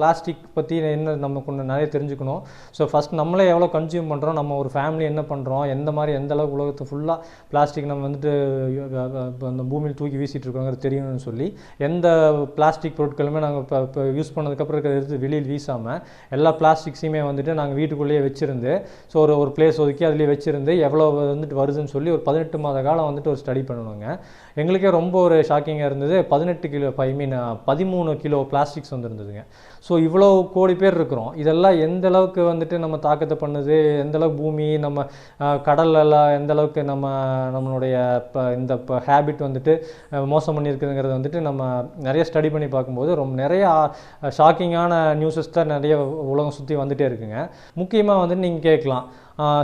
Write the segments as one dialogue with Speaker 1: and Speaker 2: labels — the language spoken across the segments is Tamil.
Speaker 1: பிளாஸ்டிக் பற்றி என்ன நம்ம கொஞ்சம் நிறைய தெரிஞ்சுக்கணும். ஸோ ஃபஸ்ட் நம்மளே எவ்வளோ கன்சியூம் பண்ணுறோம், நம்ம ஒரு ஃபேமிலி என்ன பண்ணுறோம், எந்த மாதிரி எந்த அளவுக்கு உலகத்தை ஃபுல்லாக பிளாஸ்டிக் நம்ம வந்துட்டு அந்த பூமியில் தூக்கி வீசிட்டு இருக்கோங்கிறது தெரியணும்னு சொல்லி எந்த பிளாஸ்டிக் பொருட்களுமே நாங்கள் இப்போ யூஸ் பண்ணதுக்கப்புறம் இருக்கிற எடுத்து வெளியில் வீசாமல் எல்லா பிளாஸ்டிக்ஸையுமே வந்துட்டு நாங்கள் வீட்டுக்குள்ளேயே வச்சுருந்து ஸோ ஒரு பிளேஸ் ஒதுக்கி அதுலேயே வச்சுருந்து எவ்வளோ வந்துட்டு வருதுன்னு சொல்லி ஒரு 18 மாத காலம் வந்துட்டு ஒரு ஸ்டடி பண்ணணுங்க. எங்களுக்கே ரொம்ப ஒரு ஷாக்கிங்காக இருந்தது. 13 கிலோ பிளாஸ்டிக்ஸ் வந்துருந்ததுங்க. ஸோ இவ்வளோ கோடி பேர் இருக்கிறோம். இதெல்லாம் எந்த அளவுக்கு வந்துட்டு நம்ம தாக்கத்தை பண்ணுது, எந்த அளவுக்கு பூமி நம்ம கடலெல்லாம் எந்த அளவுக்கு நம்மளுடைய இந்த ஹேபிட் வந்துட்டு மோசம் பண்ணியிருக்குதுங்கிறது வந்துட்டு நம்ம நிறைய ஸ்டடி பண்ணி பார்க்கும்போது ரொம்ப நிறைய ஷாக்கிங்கான நியூஸஸ் தான் நிறைய உலகம் சுற்றி வந்துகிட்டே இருக்குங்க. முக்கியமாக வந்துட்டு நீங்கள் கேட்கலாம்,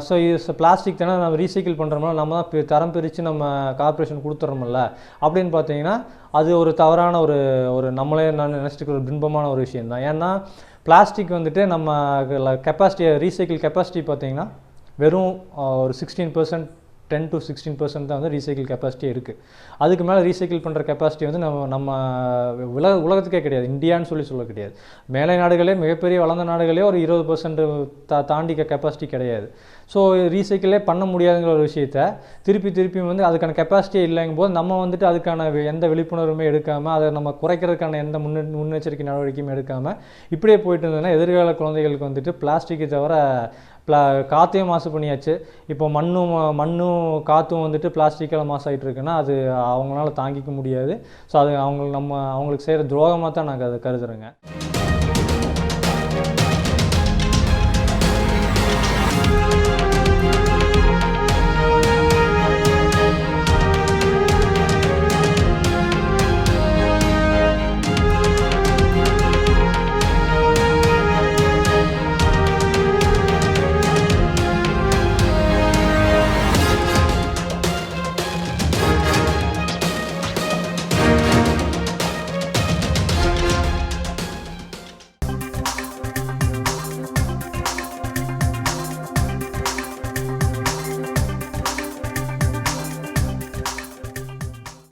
Speaker 1: ஸோ இது பிளாஸ்டிக் தானே நம்ம ரீசைக்கிள் பண்ணுறோம்ல, நம்ம தான் தரம் பிரித்து நம்ம கார்பரேஷன் கொடுத்துட்றோம்ல அப்படின்னு பார்த்தீங்கன்னா அது ஒரு தவறான ஒரு நம்மளே நினச்சிட்டு ஒரு பின்பமான ஒரு விஷயம் தான். ஏன்னா பிளாஸ்டிக் வந்துட்டு நம்ம கெப்பாசிட்டி ரீசைக்கிள் கெப்பாசிட்டி பார்த்தீங்கன்னா வெறும் ஒரு 16%, 10 to 16% தான் வந்து ரீசைக்கிள் கெப்பாசிட்டி இருக்குது. அதுக்கு மேலே ரீசைக்கிள் பண்ணுற கெப்பாசிட்டி வந்து நம்ம உலகத்துக்கே கிடையாது, இந்தியான்னு சொல்ல கிடையாது. மேலை நாடுகளே மிகப்பெரிய வளர்ந்த நாடுகளே ஒரு 20% தாண்டி கெப்பாசிட்டி கிடையாது. ஸோ ரீசைக்கிளே பண்ண முடியாதுங்கிற ஒரு விஷயத்த திருப்பி வந்து அதுக்கான கெப்பாசிட்டியே இல்லைங்கும் போது நம்ம வந்துட்டு அதுக்கான எந்த விழிப்புணர்வுமே எடுக்காமல் அதை நம்ம குறைக்கிறதுக்கான எந்த முன்னெச்சரிக்கை நடவடிக்கையும் எடுக்காமல் இப்படியே போயிட்டு இருந்ததுன்னா எதிர்கால குழந்தைகளுக்கு வந்துட்டு பிளாஸ்டிக்கை தவிர காற்றையும் மாசு பண்ணியாச்சு. இப்போ மண்ணும் காற்றும் வந்துட்டு பிளாஸ்டிக்கால் மாசாகிட்டு இருக்குன்னா அது அவங்களால தாங்கிக்க முடியாது. ஸோ அது அவங்களுக்கு செய்கிற துரோகமாக தான் நாங்கள் அதை கருதுறேங்க.